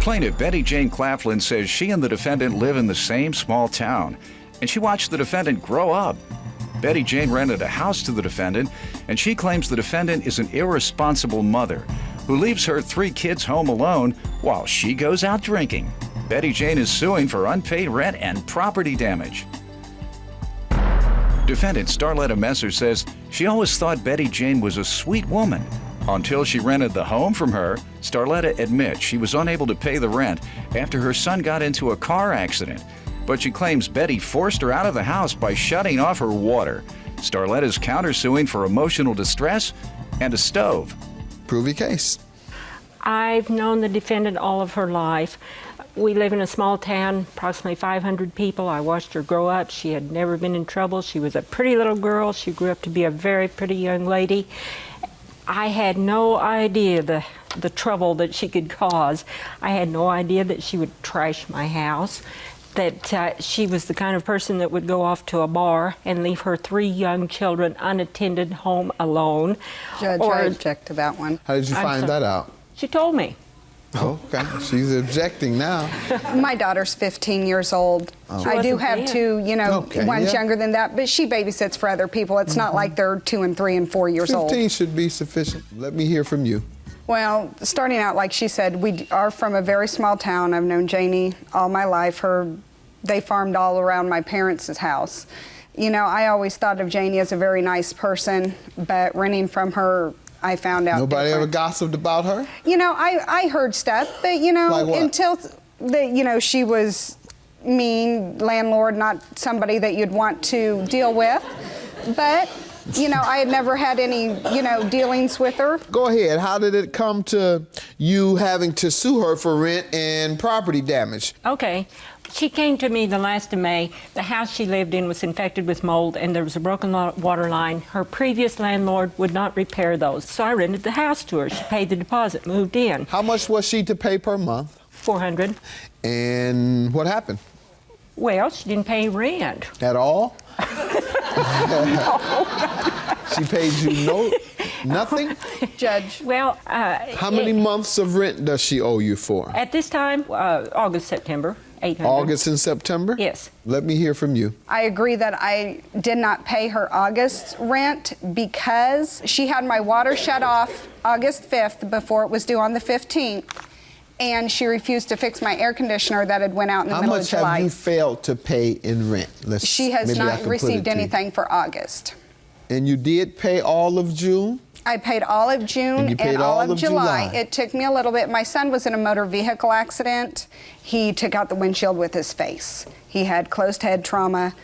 Plaintiff Betty Jane Claflin says she and the defendant live in the same small town, and she watched the defendant grow up. Betty Jane rented a house to the defendant, and she claims the defendant is an irresponsible mother who leaves her 3 kids home alone while she goes out drinking. Betty Jane is suing for unpaid rent and property damage. Defendant Starletta Messer says she always thought Betty Jane was a sweet woman. Until she rented the home from her, Starletta admits she was unable to pay the rent after her son got into a car accident. But she claims Betty forced her out of the house by shutting off her water. Starletta's countersuing for emotional distress and a stove. Prove your case. I've known the defendant all of her life. We live in a small town, approximately 500 people. I watched her grow up. She had never been in trouble. She was a pretty little girl. She grew up to be a very pretty young lady. I had no idea the trouble that she could cause. I had no idea that she would trash my house, that she was the kind of person that would go off to a bar and leave her 3 young children unattended home alone. Judge, I object to that one. How did you find that out? She told me. Oh, okay, she's objecting now. My daughter's 15 years old. Oh. I do have 2, one's yeah. younger than that, but she babysits for other people. It's not like they're 2 and 3 and 4 years old. 15 should be sufficient. Let me hear from you. Well, starting out, like she said, we are from a very small town. I've known Janie all my life. They farmed all around my parents' house. I always thought of Janie as a very nice person, but renting from her, I found out Nobody different. ever gossiped about her? I heard stuff, but Like what? until she was mean, landlord, not somebody that you'd want to deal with. But I had never had any dealings with her. Go ahead. How did it come to you having to sue her for rent and property damage? Okay. She came to me the last of May. The house she lived in was infected with mold and there was a broken water line. Her previous landlord would not repair those, so I rented the house to her. She paid the deposit, moved in. How much was she to pay per month? $400. And what happened? Well, she didn't pay rent. At all? No. She paid you nothing? Judge. Well, How many months of rent does she owe you for? At this time, August, September, $800. August and September? Yes. Let me hear from you. I agree that I did not pay her August rent because she had my water shut off August 5th before it was due on the 15th, and she refused to fix my air conditioner that had went out in the middle of July. How much have you failed to pay in rent? She has not received anything for August. And you did pay all of June? I paid all of June and all of July. It took me a little bit. My son was in a motor vehicle accident. He took out the windshield with his face. He had closed head trauma.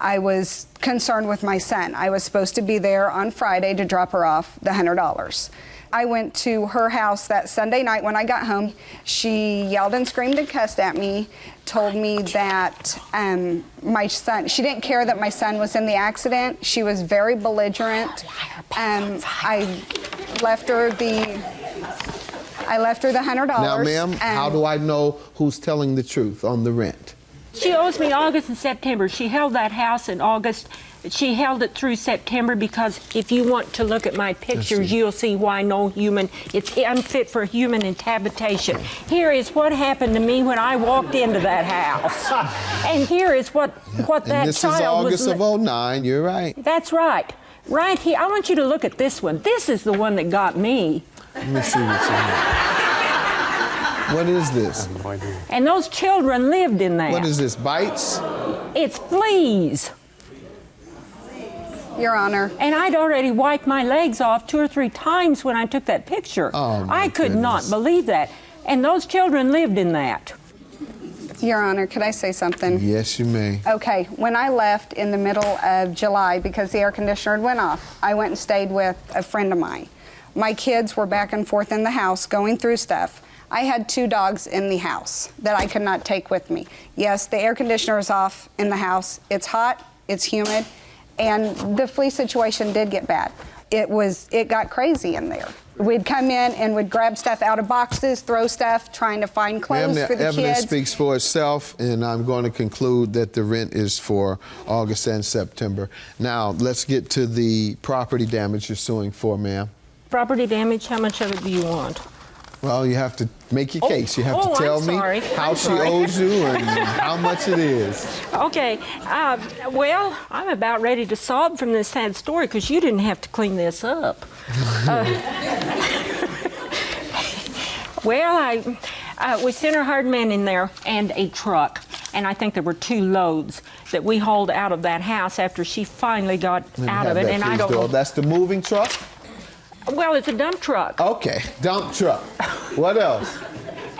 I was concerned with my son. I was supposed to be there on Friday to drop her off the $100. I went to her house that Sunday night when I got home. She yelled and screamed and cussed at me, told me that my son, she didn't care that my son was in the accident. She was very belligerent. I left her the $100. Now, ma'am, how do I know who's telling the truth on the rent? She owes me August and September. She held that house in August. She held it through September because if you want to look at my pictures, you'll see why it's unfit for human habitation. Here is what happened to me when I walked into that house. And here is what that child was. This is August of '09, you're right. That's right. Right here. I want you to look at this one. This is the one that got me. Let me see what's in there. What is this? And those children lived in that. What is this, bites? It's fleas. Your Honor. And I'd already wiped my legs off 2 or 3 times when I took that picture. Oh, I could not believe that. And those children lived in that. Your Honor, could I say something? Yes, you may. Okay, when I left in the middle of July because the air conditioner had went off, I went and stayed with a friend of mine. My kids were back and forth in the house going through stuff. I had 2 dogs in the house that I could not take with me. Yes, the air conditioner is off in the house. It's hot, it's humid, and the flea situation did get bad. It got crazy in there. We'd come in and would grab stuff out of boxes, throw stuff, trying to find clothes for the kids. The evidence speaks for itself, and I'm going to conclude that the rent is for August and September. Now, let's get to the property damage you're suing for, ma'am. Property damage, how much of it do you want? Well, you have to make your case. You have to tell me how she owes you and how much it is. Okay. Well, I'm about ready to sob from this sad story because you didn't have to clean this up. Well, we sent our hard man in there and a truck. And I think there were 2 loads that we hauled out of that house after she finally got out of it. And I don't know. That's the moving truck? Well, it's a dump truck. Okay, dump truck. What else?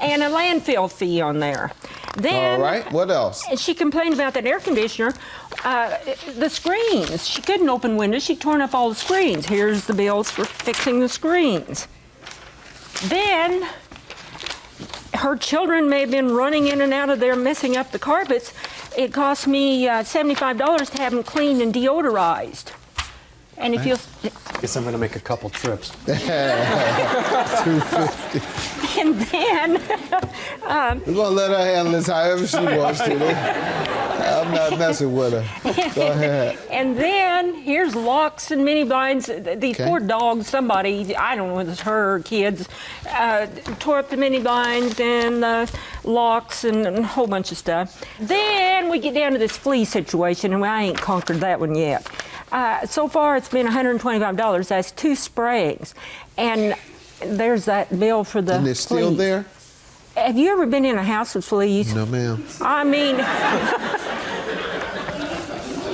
And a landfill fee on there. Then, all right, what else? She complained about that air conditioner. The screens. She couldn't open windows. She torn up all the screens. Here's the bills for fixing the screens. Then, her children may have been running in and out of there messing up the carpets. It cost me $75 to have them cleaned and deodorized. And if you'll... Guess I'm going to make a couple trips. $250. And then... We're going to let her handle this however she wants to. I'm not messing with her. Go ahead. And then here's locks and mini blinds. These poor dogs, somebody, I don't know whether it's her or kids, tore up the mini blinds and the locks and a whole bunch of stuff. Then we get down to this flea situation, and I ain't conquered that one yet. So far, it's been $125. That's 2 sprayings. And there's that bill for the And they're still fleas. there? Have you ever been in a house with fleas? No, ma'am. I mean...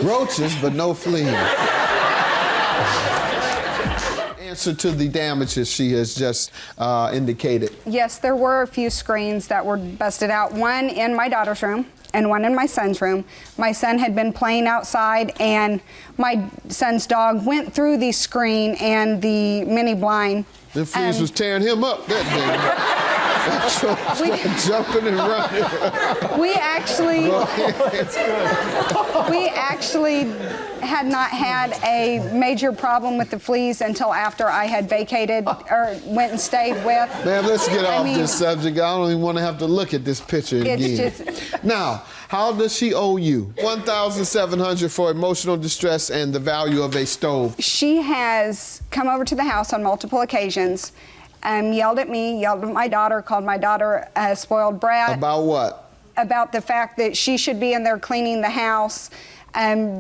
Roaches, but no fleas. Answer to the damages she has just indicated. Yes, there were a few screens that were busted out. One in my daughter's room and one in my son's room. My son had been playing outside, and my son's dog went through the screen and the mini blind. The fleas was tearing him up that day. Jumping and running. We actually had not had a major problem with the fleas until after I had vacated or went and stayed with. Man, let's get off this subject. I don't even want to have to look at this picture again. Now, how does she owe you? $1,700 for emotional distress and the value of a stove. She has come over to the house on multiple occasions. Yelled at me, yelled at my daughter, called my daughter a spoiled brat. About what? About the fact that she should be in there cleaning the house.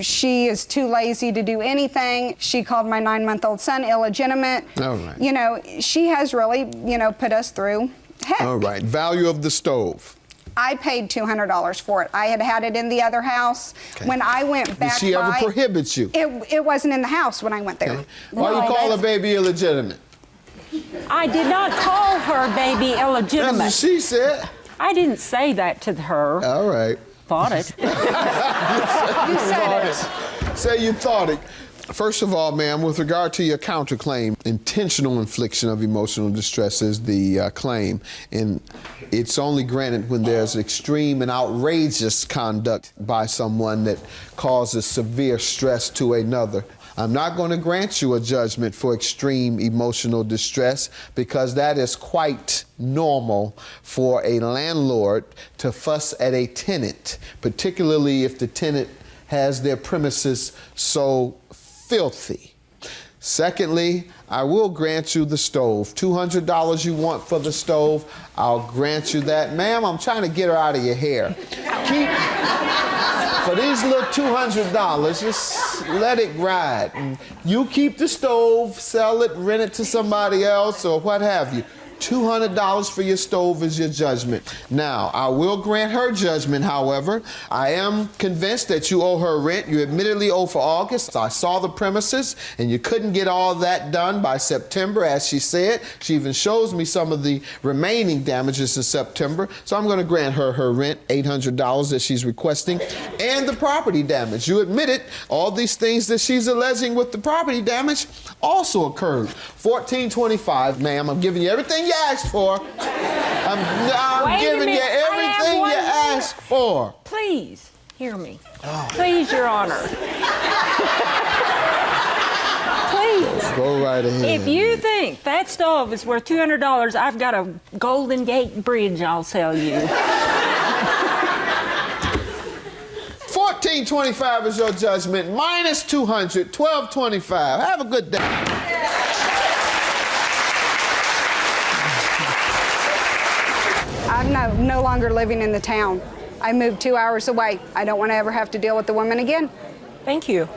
She is too lazy to do anything. She called my 9-month-old son illegitimate. All right. You know, she has really, put us through heck. All right. Value of the stove. I paid $200 for it. I had had it in the other house. Okay. When I went back, did she ever prohibit you? It wasn't in the house when I went there. Okay. Why you call a baby illegitimate? I did not call her baby illegitimate. That's what she said. I didn't say that to her. All right. Thought it. You said it. Say you thought it. First of all, ma'am, with regard to your counterclaim, intentional infliction of emotional distress is the claim. And it's only granted when there's extreme and outrageous conduct by someone that causes severe stress to another. I'm not going to grant you a judgment for extreme emotional distress because that is quite normal for a landlord to fuss at a tenant, particularly if the tenant has their premises so filthy. Secondly, I will grant you the stove. $200 you want for the stove, I'll grant you that. Ma'am, I'm trying to get her out of your hair. For these little $200, just let it ride. And you keep the stove, sell it, rent it to somebody else, or what have you. $200 for your stove is your judgment. Now, I will grant her judgment, however. I am convinced that you owe her rent. You admittedly owe for August. I saw the premises, and you couldn't get all that done by September, as she said. She even shows me some of the remaining damages in September. So I'm going to grant her her rent, $800 that she's requesting, and the property damage. You admitted all these things that she's alleging with the property damage also occurred. $1,425, ma'am. I'm giving you everything you asked for. I'm giving you everything you asked for. Please, hear me. Oh. Please, Your Honor. Please. Go right ahead. If you think that stove is worth $200, I've got a Golden Gate Bridge I'll sell you. $1,425 is your judgment, minus $200, $1,225. Have a good day. I'm no longer living in the town. I moved 2 hours away. I don't want to ever have to deal with the woman again. Thank you.